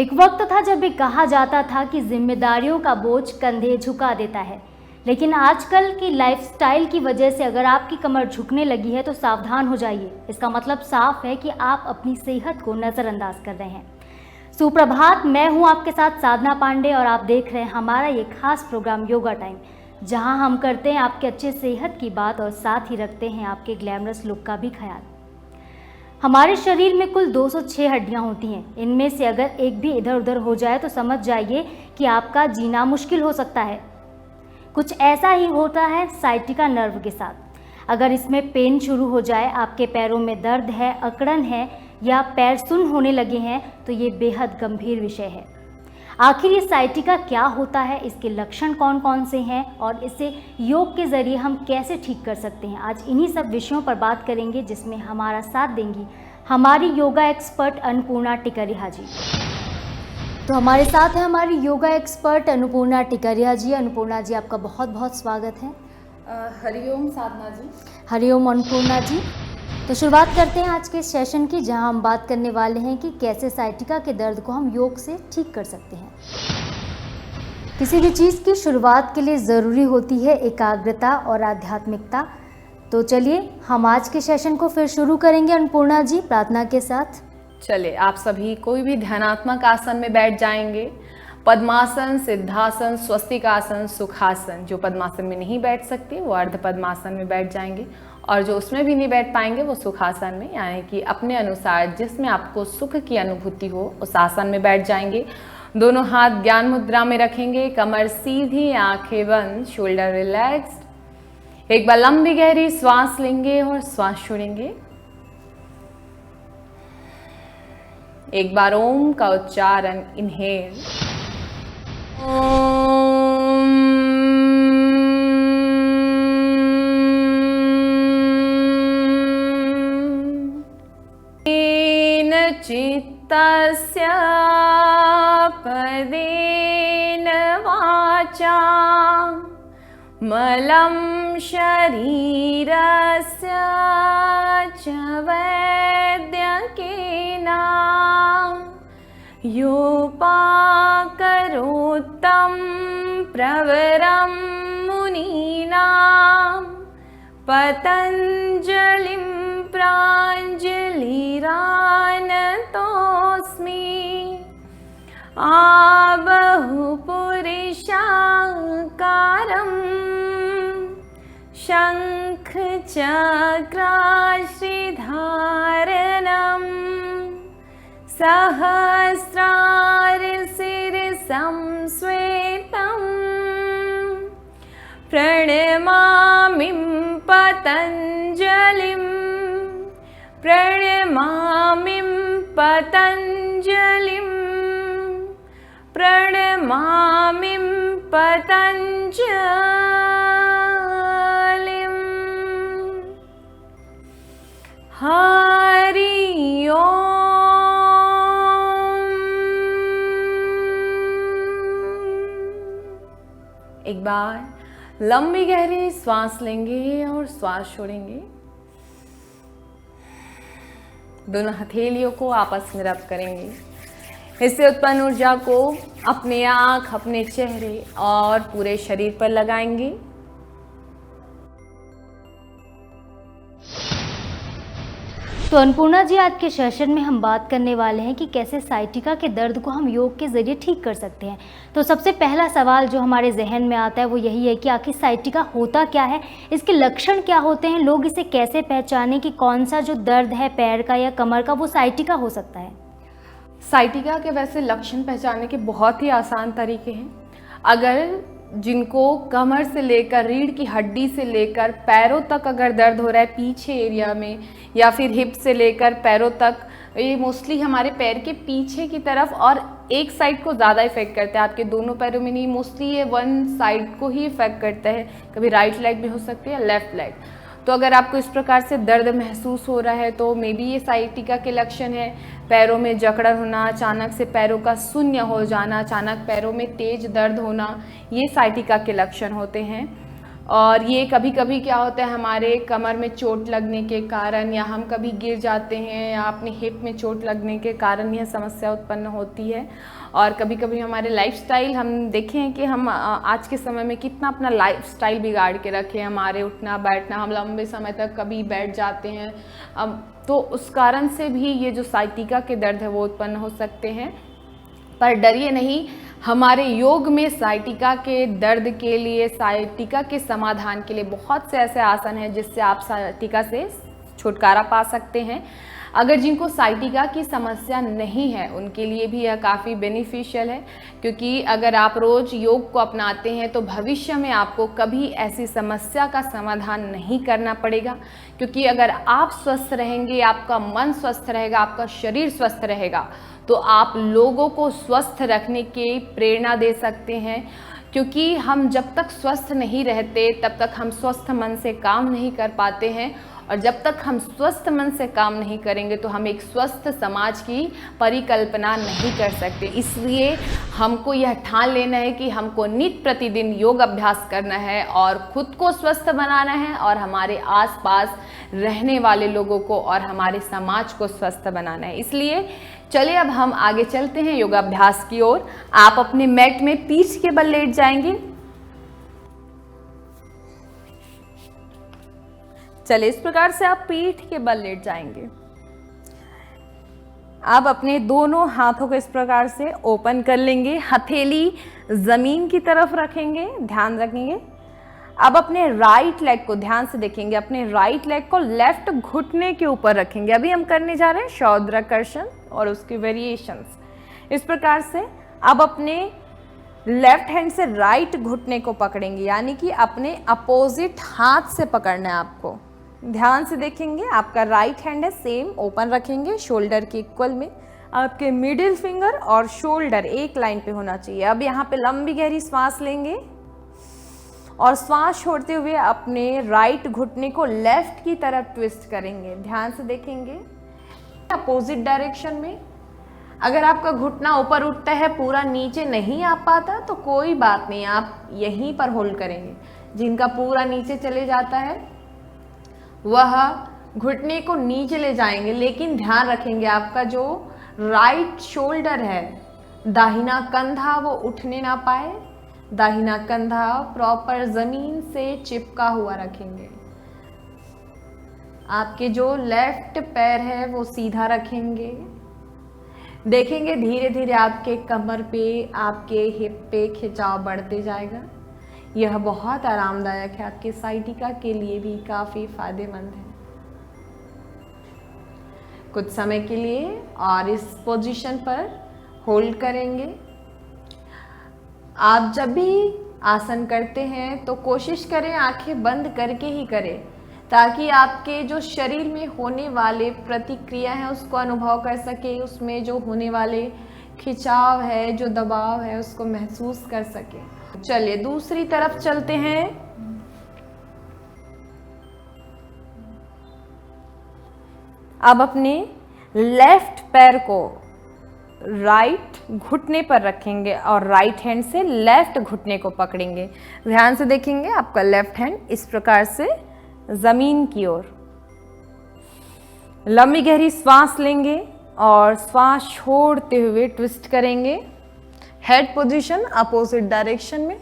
एक वक्त था जब ये कहा जाता था कि जिम्मेदारियों का बोझ कंधे झुका देता है, लेकिन आजकल की लाइफस्टाइल की वजह से अगर आपकी कमर झुकने लगी है तो सावधान हो जाइए। इसका मतलब साफ है कि आप अपनी सेहत को नज़रअंदाज कर रहे हैं। सुप्रभात, मैं हूं आपके साथ साधना पांडे और आप देख रहे हैं हमारा ये खास प्रोग्राम योगा टाइम, जहां हम करते हैं आपके अच्छे सेहत की बात और साथ ही रखते हैं आपके ग्लैमरस लुक का भी ख्याल। हमारे शरीर में कुल 206 हड्डियां होती हैं। इनमें से अगर एक भी इधर उधर हो जाए तो समझ जाइए कि आपका जीना मुश्किल हो सकता है। कुछ ऐसा ही होता है साइटिका नर्व के साथ। अगर इसमें पेन शुरू हो जाए, आपके पैरों में दर्द है, अकड़न है या पैर सुन्न होने लगे हैं, तो ये बेहद गंभीर विषय है। आखिर ये साइटिका क्या होता है, इसके लक्षण कौन कौन से हैं और इसे योग के ज़रिए हम कैसे ठीक कर सकते हैं, आज इन्हीं सब विषयों पर बात करेंगे, जिसमें हमारा साथ देंगी हमारी योगा एक्सपर्ट अन्नपूर्णा टिकरिहा जी। तो हमारे साथ है हमारी योगा एक्सपर्ट अन्नपूर्णा टिकरिहा जी। अन्नपूर्णा जी, आपका बहुत बहुत स्वागत है। हरिओम साधना जी। हरिओम अन्नपूर्णा जी। तो शुरुआत करते हैं आज के सेशन की, जहां हम बात करने वाले हैं कि कैसे साइटिका के दर्द को हम योग से ठीक कर सकते हैं। किसी भी चीज़ की शुरुआत के लिए ज़रूरी होती है एकाग्रता और आध्यात्मिकता। तो चलिए हम आज के सेशन को फिर शुरू करेंगे अन्नपूर्णा जी, प्रार्थना के साथ। चलिए, आप सभी कोई भी ध्यानात्मक आसन में बैठ जाएंगे। पद्मासन, सिद्धासन, स्वस्तिकासन, सुखासन। जो पद्मासन में नहीं बैठ सकते वो अर्ध पद्मासन में बैठ जाएंगे, और जो उसमें भी नहीं बैठ पाएंगे वो सुखासन में, यानी कि अपने अनुसार जिसमें आपको सुख की अनुभूति हो उस आसन में बैठ जाएंगे। दोनों हाथ ज्ञान मुद्रा में रखेंगे, कमर सीधी, आंखें बंद, शोल्डर रिलैक्स्ड। एक बार लंबी गहरी श्वास लेंगे और श्वास छोड़ेंगे। एक बार ओम का उच्चारण, इनहेल। चित्तस्य पदेन वाचा मलं शरीरस्य च वैद्यकेन योपाकरोत्तं प्रवरं मुनीनां पतञ्जलिं प्राञ्जलिरानतोऽस्मि। आबहुपुरुषाकारं शङ्खचक्राश्रिधारणं सहस्रारशिरसं श्वेतं प्रणमामि पतञ्जलिं, प्रणमामि पतञ्जलिं, प्रणमामि पतञ्जलिं। हरि ओम। एक बार लंबी गहरी श्वास लेंगे और श्वास छोड़ेंगे। दोनों हथेलियों को आपस में रब करेंगे। इससे उत्पन्न ऊर्जा को अपने आँख, अपने चेहरे और पूरे शरीर पर लगाएंगे। तो अन्नपूर्णा जी, आज के सेशन में हम बात करने वाले हैं कि कैसे साइटिका के दर्द को हम योग के ज़रिए ठीक कर सकते हैं। तो सबसे पहला सवाल जो हमारे जहन में आता है वो यही है कि आखिर साइटिका होता क्या है, इसके लक्षण क्या होते हैं, लोग इसे कैसे पहचानें कि कौन सा जो दर्द है पैर का या कमर का वो साइटिका हो सकता है। साइटिका के वैसे लक्षण पहचानने के बहुत ही आसान तरीके हैं। अगर जिनको कमर से लेकर रीढ़ की हड्डी से लेकर पैरों तक अगर दर्द हो रहा है पीछे एरिया में, या फिर हिप से लेकर पैरों तक, ये मोस्टली हमारे पैर के पीछे की तरफ और एक साइड को ज़्यादा इफेक्ट करता है, आपके दोनों पैरों में नहीं, मोस्टली ये वन साइड को ही इफेक्ट करता है। कभी राइट लेग भी हो सकती है, लेफ्ट लेग। तो अगर आपको इस प्रकार से दर्द महसूस हो रहा है तो मे बी ये साइटिका के लक्षण है। पैरों में जकड़न होना, अचानक से पैरों का शून्य हो जाना, अचानक पैरों में तेज दर्द होना, ये साइटिका के लक्षण होते हैं। और ये कभी कभी क्या होता है, हमारे कमर में चोट लगने के कारण, या हम कभी गिर जाते हैं, या अपने हिप में चोट लगने के कारण यह समस्या उत्पन्न होती है। और कभी कभी हमारे लाइफस्टाइल, हम देखें हैं कि हम आज के समय में कितना अपना लाइफस्टाइल बिगाड़ के रखे हैं, हमारे उठना बैठना, हम लंबे समय तक कभी बैठ जाते हैं, तो उस कारण से भी ये जो साइटिका के दर्द है वो उत्पन्न हो सकते हैं। पर डरिए नहीं, हमारे योग में साइटिका के दर्द के लिए, साइटिका के समाधान के लिए बहुत से ऐसे आसन हैं जिससे आप साइटिका से छुटकारा पा सकते हैं। अगर जिनको साइटिका की समस्या नहीं है उनके लिए भी यह काफ़ी बेनिफिशियल है, क्योंकि अगर आप रोज़ योग को अपनाते हैं तो भविष्य में आपको कभी ऐसी समस्या का समाधान नहीं करना पड़ेगा। क्योंकि अगर आप स्वस्थ रहेंगे, आपका मन स्वस्थ रहेगा, आपका शरीर स्वस्थ रहेगा, तो आप लोगों को स्वस्थ रखने की प्रेरणा दे सकते हैं। क्योंकि हम जब तक स्वस्थ नहीं रहते तब तक हम स्वस्थ मन से काम नहीं कर पाते हैं, और जब तक हम स्वस्थ मन से काम नहीं करेंगे तो हम एक स्वस्थ समाज की परिकल्पना नहीं कर सकते। इसलिए हमको यह ठान लेना है कि हमको नित्य प्रतिदिन योग अभ्यास करना है और खुद को स्वस्थ बनाना है, और हमारे आसपास रहने वाले लोगों को और हमारे समाज को स्वस्थ बनाना है। इसलिए चलिए अब हम आगे चलते हैं योगाभ्यास की ओर। आप अपने मैट में पीठ के बल लेट जाएंगे। चलिए इस प्रकार से आप पीठ के बल लेट जाएंगे। आप अपने दोनों हाथों को इस प्रकार से ओपन कर लेंगे, हथेली जमीन की तरफ रखेंगे, ध्यान रखेंगे। अब अपने राइट लेग को ध्यान से देखेंगे, अपने राइट लेग को लेफ्ट घुटने के ऊपर रखेंगे। अभी हम करने जा रहे हैं शौद्राकर्षण और उसके वेरिएशंस। इस प्रकार से अब अपने लेफ्ट हैंड से राइट घुटने को पकड़ेंगे, यानी कि अपने अपोजिट हाथ से पकड़ना है आपको। ध्यान से देखेंगे, आपका राइट हैंड है सेम ओपन रखेंगे, शोल्डर के इक्वल में। आपके मिडिल फिंगर और शोल्डर एक लाइन पे होना चाहिए। अब यहाँ पे लंबी गहरी सांस लेंगे और सांस छोड़ते हुए अपने राइट घुटने को लेफ्ट की तरफ ट्विस्ट करेंगे। ध्यान से देखेंगे अपोजिट डायरेक्शन में। अगर आपका घुटना ऊपर उठता है, पूरा नीचे नहीं आ पाता, तो कोई बात नहीं, आप यहीं पर होल्ड करेंगे। जिनका पूरा नीचे चले जाता है वह घुटने को नीचे ले जाएंगे, लेकिन ध्यान रखेंगे आपका जो राइट शोल्डर है, दाहिना कंधा वो उठने ना पाए। दाहिना कंधा प्रॉपर जमीन से चिपका हुआ रखेंगे। आपके जो लेफ्ट पैर है वो सीधा रखेंगे। देखेंगे धीरे धीरे आपके कमर पे, आपके हिप पे खिंचाव बढ़ते जाएगा। यह बहुत आरामदायक है, आपके साइटिका के लिए भी काफ़ी फायदेमंद है। कुछ समय के लिए और इस पोजीशन पर होल्ड करेंगे। आप जब भी आसन करते हैं तो कोशिश करें आंखें बंद करके ही करें, ताकि आपके जो शरीर में होने वाले प्रतिक्रिया है उसको अनुभव कर सके, उसमें जो होने वाले खिंचाव है, जो दबाव है, उसको महसूस कर सके। चलिए दूसरी तरफ चलते हैं। अब अपने लेफ्ट पैर को राइट घुटने पर रखेंगे और राइट हैंड से लेफ्ट घुटने को पकड़ेंगे। ध्यान से देखेंगे आपका लेफ्ट हैंड इस प्रकार से जमीन की ओर। लंबी गहरी सांस लेंगे और सांस छोड़ते हुए ट्विस्ट करेंगे। हेड पोजीशन अपोजिट डायरेक्शन में।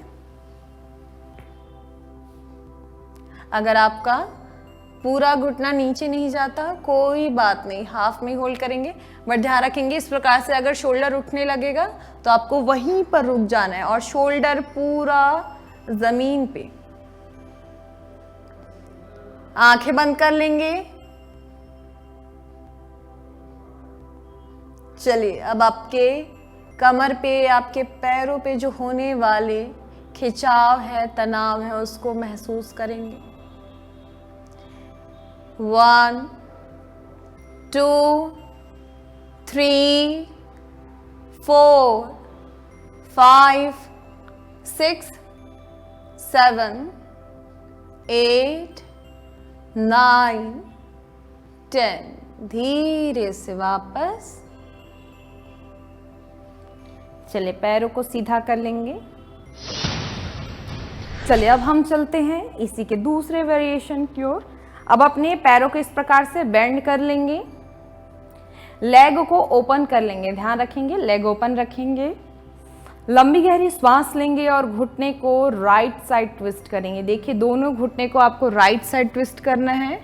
अगर आपका पूरा घुटना नीचे नहीं जाता कोई बात नहीं, हाफ में होल्ड करेंगे, बट ध्यान रखेंगे इस प्रकार से अगर शोल्डर उठने लगेगा तो आपको वहीं पर रुक जाना है और शोल्डर पूरा जमीन पे। आंखें बंद कर लेंगे। चलिए अब आपके कमर पे, आपके पैरों पे जो होने वाले खिंचाव है, तनाव है, उसको महसूस करेंगे। 1 2 3 4 5 6 7 8 9 10। धीरे से वापस। चलिए पैरों को सीधा कर लेंगे। चलिए अब हम चलते हैं इसी के दूसरे वेरिएशन की ओर। अब अपने पैरों को इस प्रकार से बेंड कर लेंगे, लेग को ओपन कर लेंगे, ध्यान रखेंगे लेग ओपन रखेंगे। लंबी गहरी सांस लेंगे और घुटने को राइट साइड ट्विस्ट करेंगे। देखिए दोनों घुटने को आपको राइट साइड ट्विस्ट करना है,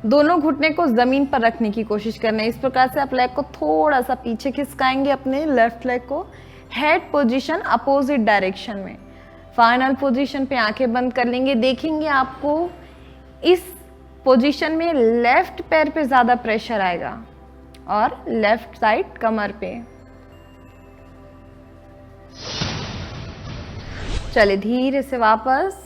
दोनों घुटने को जमीन पर रखने की कोशिश करना है। इस प्रकार से आप लेग को थोड़ा सा पीछे खिसकाएंगे, अपने लेफ्ट लेग को हेड पोजीशन अपोजिट डायरेक्शन में। फाइनल पोजीशन पे आंखें बंद कर लेंगे। देखेंगे आपको इस पोजीशन में लेफ्ट पैर पे ज़्यादा प्रेशर आएगा और लेफ्ट साइड कमर पे। चलिए धीरे से वापस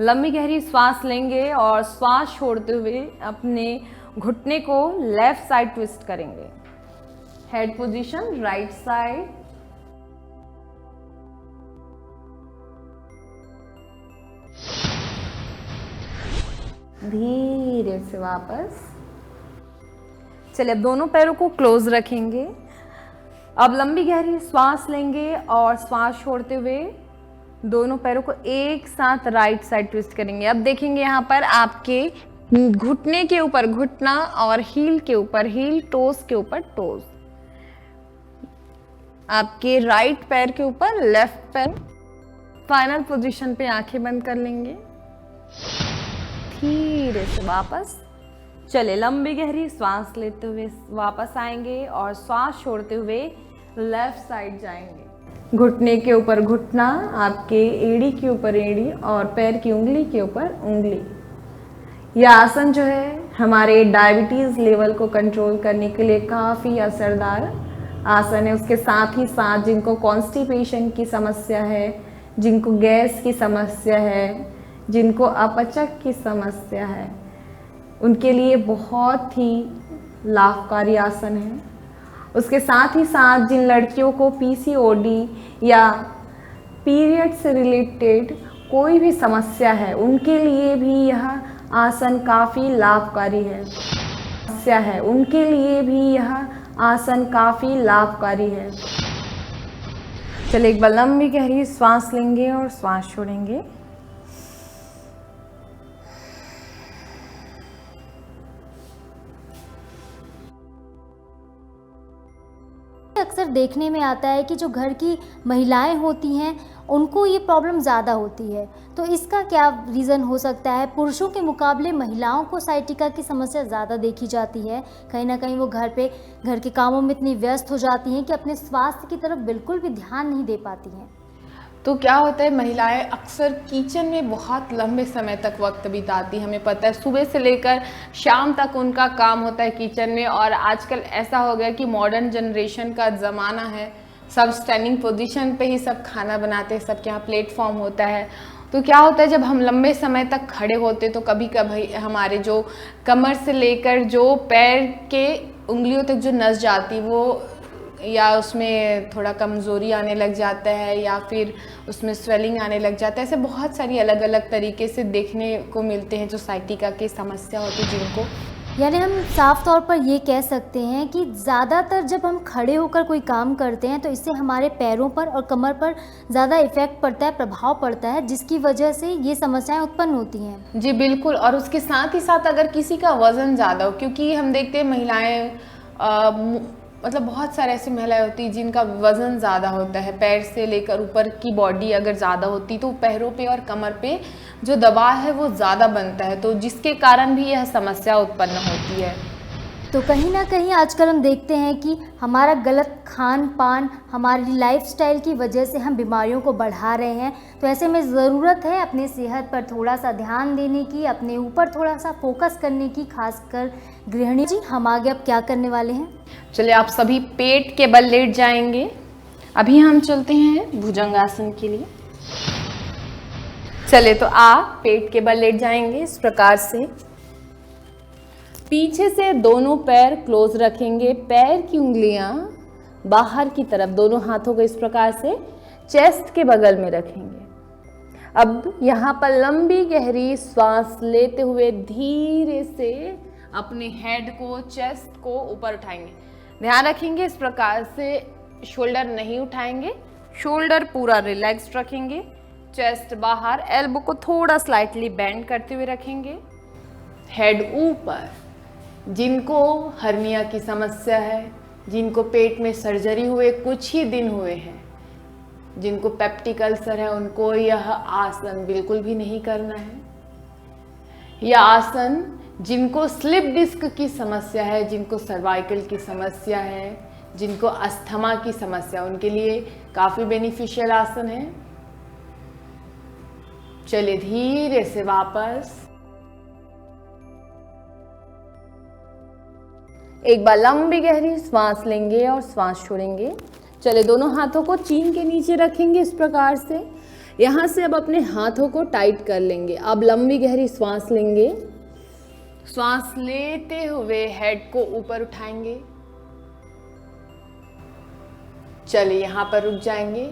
लंबी गहरी सांस लेंगे और सांस छोड़ते हुए अपने घुटने को लेफ्ट साइड ट्विस्ट करेंगे। Head position right side. धीरे से वापस। चलिए अब दोनों पैरों को क्लोज रखेंगे। अब लंबी गहरी सांस लेंगे और सांस छोड़ते हुए दोनों पैरों को एक साथ राइट साइड ट्विस्ट करेंगे। अब देखेंगे यहाँ पर आपके घुटने के ऊपर घुटना और हील के ऊपर हील, टोस के ऊपर टोस, आपके राइट पैर के ऊपर लेफ्ट पैर। फाइनल पोजीशन पे आंखें बंद कर लेंगे। धीरे से वापस। चले लंबी गहरी सांस लेते हुए वापस आएंगे और सांस छोड़ते हुए लेफ्ट साइड जाएंगे। घुटने के ऊपर घुटना, आपके एड़ी के ऊपर एड़ी और पैर की उंगली के ऊपर उंगली। यह आसन जो है हमारे डायबिटीज़ लेवल को कंट्रोल करने के लिए काफ़ी असरदार आसन है। उसके साथ ही साथ जिनको कॉन्स्टिपेशन की समस्या है, जिनको गैस की समस्या है, जिनको अपचक की समस्या है, उनके लिए बहुत ही लाभकारी आसन है। उसके साथ ही साथ जिन लड़कियों को पीसीओडी या पीरियड से रिलेटेड कोई भी समस्या है, उनके लिए भी यह आसन काफ़ी लाभकारी है। उनके लिए भी यह आसन काफ़ी लाभकारी है। चलिए एक बार लंबी गहरी सांस लेंगे और सांस छोड़ेंगे। अक्सर देखने में आता है कि जो घर की महिलाएं होती हैं उनको ये प्रॉब्लम ज़्यादा होती है, तो इसका क्या रीज़न हो सकता है? पुरुषों के मुकाबले महिलाओं को साइटिका की समस्या ज़्यादा देखी जाती है। कहीं ना कहीं वो घर के कामों में इतनी व्यस्त हो जाती हैं कि अपने स्वास्थ्य की तरफ बिल्कुल भी ध्यान नहीं दे पाती हैं। तो क्या होता है, महिलाएं अक्सर किचन में बहुत लंबे समय तक वक्त बिताती। हमें पता है सुबह से लेकर शाम तक उनका काम होता है किचन में। और आजकल ऐसा हो गया कि मॉडर्न जनरेशन का ज़माना है, सब स्टैंडिंग पोजीशन पे ही सब खाना बनाते हैं, सबके यहाँ प्लेटफॉर्म होता है। तो क्या होता है, जब हम लंबे समय तक खड़े होते तो कभी कभी हमारे जो कमर से लेकर जो पैर के उंगलियों तक जो नस जाती, वो या उसमें थोड़ा कमज़ोरी आने लग जाता है या फिर उसमें स्वेलिंग आने लग जाता है। ऐसे बहुत सारी अलग अलग तरीके से देखने को मिलते हैं जो साइटिका की समस्या होती है जिनको। यानी हम साफ तौर पर ये कह सकते हैं कि ज़्यादातर जब हम खड़े होकर कोई काम करते हैं तो इससे हमारे पैरों पर और कमर पर ज़्यादा इफ़ेक्ट पड़ता है, प्रभाव पड़ता है, जिसकी वजह से ये समस्याएं उत्पन्न होती हैं। जी बिल्कुल। और उसके साथ ही साथ अगर किसी का वज़न ज़्यादा हो, क्योंकि हम देखते हैं महिलाएं मतलब बहुत सारे ऐसी महिलाएं होती हैं जिनका वज़न ज़्यादा होता है, पैर से लेकर ऊपर की बॉडी अगर ज़्यादा होती तो पैरों पे और कमर पे जो दबाव है वो ज़्यादा बनता है, तो जिसके कारण भी यह समस्या उत्पन्न होती है। तो कहीं ना कहीं आजकल हम देखते हैं कि हमारा गलत खान पान, हमारी लाइफस्टाइल की वजह से हम बीमारियों को बढ़ा रहे हैं। तो ऐसे में ज़रूरत है अपने सेहत पर थोड़ा सा ध्यान देने की, अपने ऊपर थोड़ा सा फोकस करने की, खासकर गृहिणी। जी हम आगे अब क्या करने वाले हैं? चलिए आप सभी पेट के बल लेट जाएंगे। अभी हम चलते हैं भुजंगासन के लिए। चले तो आप पेट के बल लेट जाएंगे इस प्रकार से। पीछे से दोनों पैर क्लोज रखेंगे, पैर की उंगलियां बाहर की तरफ, दोनों हाथों को इस प्रकार से चेस्ट के बगल में रखेंगे। अब यहाँ पर लंबी गहरी सांस लेते हुए धीरे से अपने हेड को, चेस्ट को ऊपर उठाएंगे। ध्यान रखेंगे इस प्रकार से शोल्डर नहीं उठाएंगे, शोल्डर पूरा रिलैक्स्ड रखेंगे, चेस्ट बाहर, एल्बो को थोड़ा स्लाइटली बेंड करते हुए रखेंगे, हेड ऊपर। जिनको हर्निया की समस्या है, जिनको पेट में सर्जरी हुए कुछ ही दिन हुए हैं, जिनको पेप्टिक अल्सर है, उनको यह आसन बिल्कुल भी नहीं करना है। यह आसन जिनको स्लिप डिस्क की समस्या है, जिनको सर्वाइकल की समस्या है, जिनको अस्थमा की समस्या, उनके लिए काफ़ी बेनिफिशियल आसन है। चलिए धीरे से वापस, एक बार लंबी गहरी सांस लेंगे और सांस छोड़ेंगे। चले दोनों हाथों को चीन के नीचे रखेंगे इस प्रकार से। यहाँ से अब अपने हाथों को टाइट कर लेंगे। अब लंबी गहरी सांस लेंगे, सांस लेते हुए हेड को ऊपर उठाएंगे। चलिए यहाँ पर रुक जाएंगे।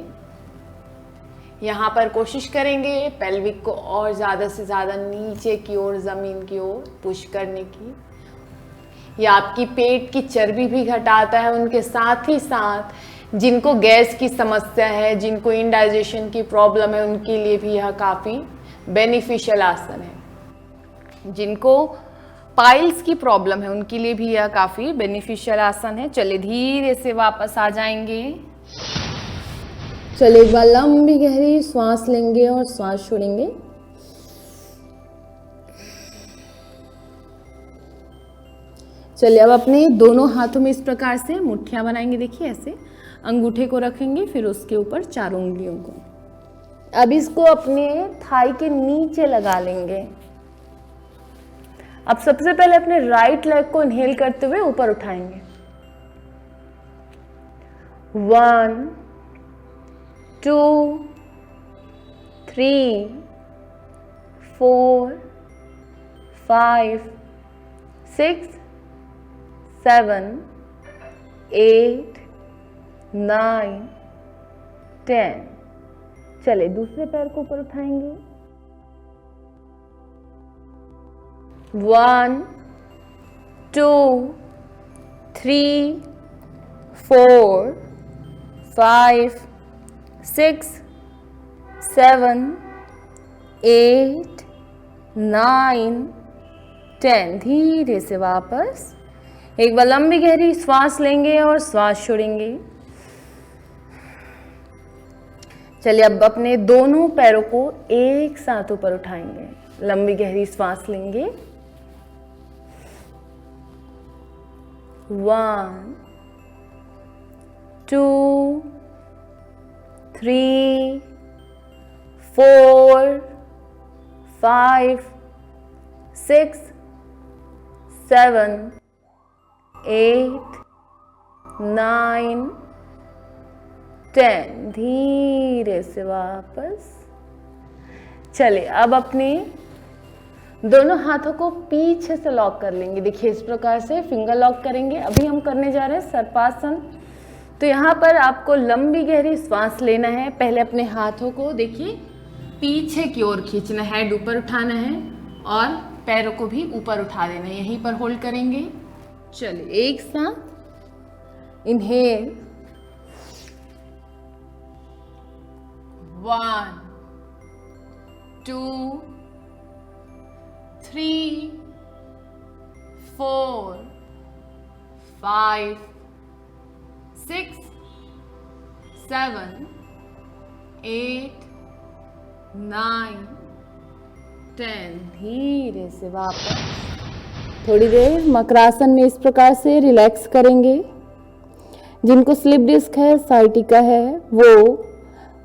यहाँ पर कोशिश करेंगे पेल्विक को और ज़्यादा से ज़्यादा नीचे की ओर, ज़मीन की ओर पुश करने की। यह आपकी पेट की चर्बी भी घटाता है, उनके साथ ही साथ जिनको गैस की समस्या है, जिनको इंडाइजेशन की प्रॉब्लम है, उनके लिए भी यह काफ़ी बेनिफिशियल आसन है। जिनको पाइल्स की प्रॉब्लम है, उनके लिए भी यह काफ़ी बेनिफिशियल आसन है। चलिए धीरे से वापस आ जाएंगे। चलिए एक बार लंबी गहरी सांस लेंगे और सांस छोड़ेंगे। चलिए अब अपने दोनों हाथों में इस प्रकार से मुट्ठियां बनाएंगे। देखिए ऐसे अंगूठे को रखेंगे, फिर उसके ऊपर चारों उंगलियों को। अब इसको अपने थाई के नीचे लगा लेंगे। अब सबसे पहले अपने राइट लेग को इनहेल करते हुए ऊपर उठाएंगे। 1 2 3 4 5 6 7 8 9 10। चले दूसरे पैर को ऊपर उठाएंगे। 1 2 3 4 5 6 7 8 9 10। धीरे से वापस एक बार लंबी गहरी श्वास लेंगे और श्वास छोड़ेंगे। चलिए अब अपने दोनों पैरों को एक साथ ऊपर उठाएंगे। लंबी गहरी श्वास लेंगे। 1 2 3 4 5 6 7 8 9 10। धीरे से वापस। चले अब अपने दोनों हाथों को पीछे से लॉक कर लेंगे। देखिए इस प्रकार से फिंगर लॉक करेंगे। अभी हम करने जा रहे हैं सर्पासन। तो यहाँ पर आपको लंबी गहरी सांस लेना है। पहले अपने हाथों को देखिए पीछे की ओर खींचना है, हेड ऊपर उठाना है और पैरों को भी ऊपर उठा देना है। यहीं पर होल्ड करेंगे। चलिए एक साथ इनहेल 1 2 3 4 5 6 7 8 9 10। धीरे से वापस थोड़ी देर मकरासन में इस प्रकार से रिलैक्स करेंगे। जिनको स्लिप डिस्क है, साइटिका है, वो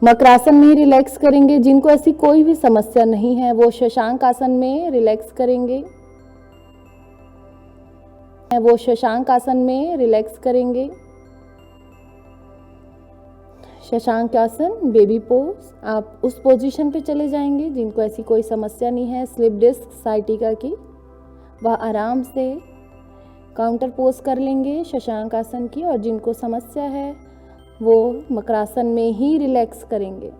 मकरासन में ही रिलैक्स करेंगे। जिनको ऐसी कोई भी समस्या नहीं है वो शशांक आसन में रिलैक्स करेंगे। वो शशांक आसन में रिलैक्स करेंगे। शशांक आसन, बेबी पोज, आप उस पोजीशन पे चले जाएंगे। जिनको ऐसी कोई समस्या नहीं है स्लिप डिस्क, साइटिका की, वह आराम से काउंटर पोज कर लेंगे शशांक आसन की। और जिनको समस्या है वो मकरासन में ही रिलैक्स करेंगे।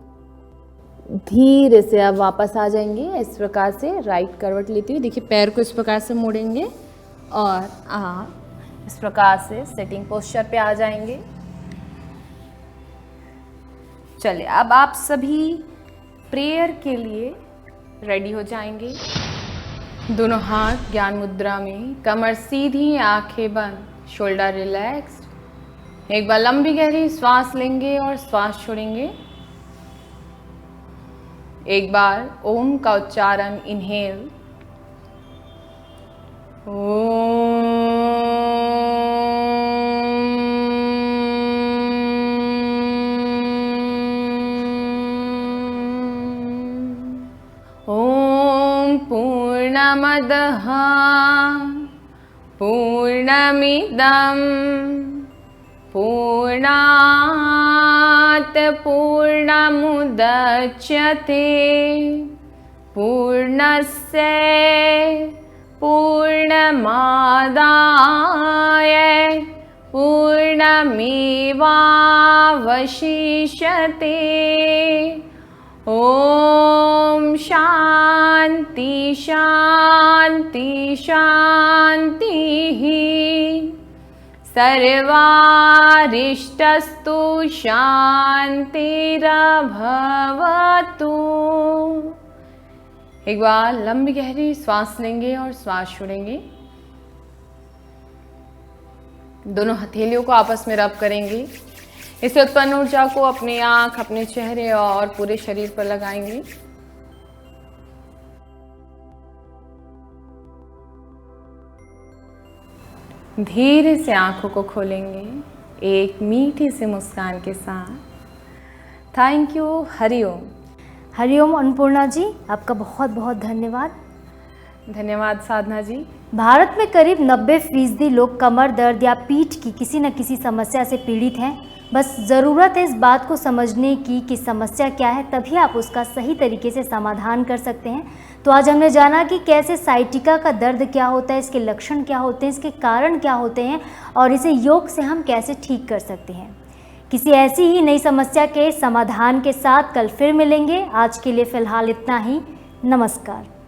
धीरे से आप वापस आ जाएंगे इस प्रकार से राइट करवट लेते हुए। देखिए पैर को इस प्रकार से मोड़ेंगे और आप इस प्रकार से सेटिंग पोस्चर पे आ जाएंगे। चलिए अब आप सभी प्रेयर के लिए रेडी हो जाएंगे। दोनों हाथ ज्ञान मुद्रा में, कमर सीधी, आंखें बंद, शोल्डर रिलैक्स्ड। एक बार लंबी गहरी श्वास लेंगे और श्वास छोड़ेंगे। एक बार ओम का उच्चारण, इनहेल, ओम पूर्णमदः पूर्णमिदं पूर्णात् पूर्णमुदच्यते पूर्णस्य पूर्णमादाय पूर्णमेवावशिष्यते। ओम शांति शांति शांतिः। सर्वारिष्टस्तु शांतिरभवतु। एक बार लंबी गहरी श्वास लेंगे और श्वास छोड़ेंगे। दोनों हथेलियों को आपस में रब करेंगे। इससे उत्पन्न ऊर्जा को अपनी आंख, अपने चेहरे और पूरे शरीर पर लगाएंगे। धीरे से आंखों को खोलेंगे एक मीठी सी मुस्कान के साथ। Thank you. हरिओम। हरिओम अन्नपूर्णा जी, आपका बहुत बहुत धन्यवाद। धन्यवाद साधना जी। भारत में करीब 90% लोग कमर दर्द या पीठ की किसी न किसी समस्या से पीड़ित हैं। बस ज़रूरत है इस बात को समझने की कि समस्या क्या है, तभी आप उसका सही तरीके से समाधान कर सकते हैं। तो आज हमने जाना कि कैसे साइटिका का दर्द क्या होता है, इसके लक्षण क्या होते हैं, इसके कारण क्या होते हैं और इसे योग से हम कैसे ठीक कर सकते हैं। किसी ऐसी ही नई समस्या के समाधान के साथ कल फिर मिलेंगे। आज के लिए फ़िलहाल इतना ही। नमस्कार।